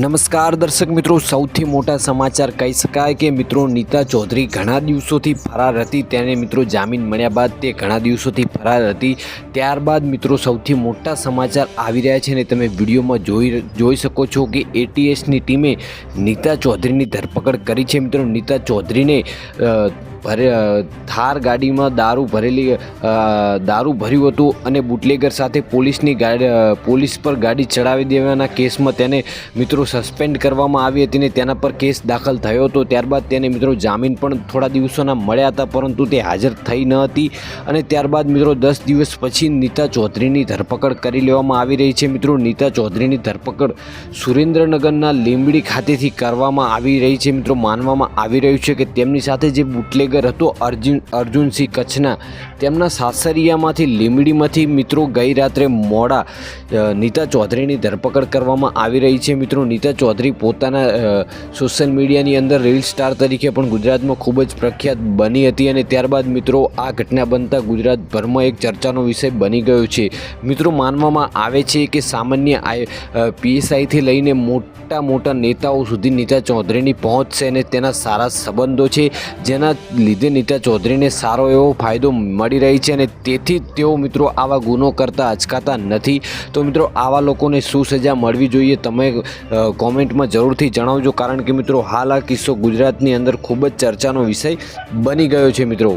નમસ્કાર દર્શક મિત્રો, સૌથી મોટા સમાચાર કહી શકાય કે મિત્રો નીતા ચૌધરી ઘણા દિવસોથી ફરાર હતી. તેને મિત્રો જામીન મળ્યા બાદ તે ઘણા દિવસોથી ફરાર હતી. ત્યારબાદ મિત્રો સૌથી મોટા સમાચાર આવી રહ્યા છે અને તમે વિડીયોમાં જોઈ શકો છો કે એટીએસની ટીમે નીતા ચૌધરીની ધરપકડ કરી છે. મિત્રો નીતા ચૌધરીને થાર ગાડીમાં દારૂ ભર્યું હતું અને બુટલેગર સાથે પોલીસ પર ગાડી ચડાવી દેવાના કેસમાં તેને મિત્રો સસ્પેન્ડ કરવામાં આવી હતી અને તેના પર કેસ દાખલ થયો હતો. ત્યારબાદ તેને મિત્રો જામીન પણ થોડા દિવસોના મળ્યા હતા, પરંતુ તે હાજર થઈ ન હતી અને ત્યારબાદ મિત્રો 10 દિવસ પછી નીતા ચૌધરીની ધરપકડ કરી લેવામાં આવી રહી છે. મિત્રો નીતા ચૌધરીની ધરપકડ સુરેન્દ્રનગરના લીંબડી ખાતેથી કરવામાં આવી રહી છે. મિત્રો માનવામાં આવી રહ્યું છે કે તેમની સાથે જે બુટલેગર હતો અર્જુનસિંહ કચ્છના, તેમના સાસરિયામાંથી લીંબડીમાંથી મિત્રો ગઈ રાત્રે મોડા નીતા ચૌધરીની ધરપકડ કરવામાં આવી રહી છે. મિત્રો નીતા ચૌધરી પોતાના સોશિયલ મીડિયાની અંદર રીલ સ્ટાર તરીકે પણ ગુજરાતમાં ખૂબ જ પ્રખ્યાત બની હતી અને ત્યારબાદ મિત્રો આ ઘટના બનતા ગુજરાતભરમાં એક ચર્ચાનો વિષય બની ગયો છે. મિત્રો માનવામાં આવે છે કે સામાન્ય પીએસઆઈથી લઈને મોટા નેતાઓ સુધી નીતા ચૌધરીની પહોંચ છે અને તેના સારા સંબંધો છે, જેના લીધે નીતા ચૌધરીને સારો એવો ફાયદો મળી રહી છે અને તેથી તેઓ મિત્રો આવા ગુનો કરતા અચકાતા નથી. તો મિત્રો આવા લોકોને શું સજા મળવી જોઈએ તમે કોમેન્ટમાં જરૂરથી જણાવજો, કારણ કે મિત્રો હાલ આ કિસ્સો ગુજરાતની અંદર ખૂબ જ ચર્ચાનો વિષય બની ગયો છે. મિત્રો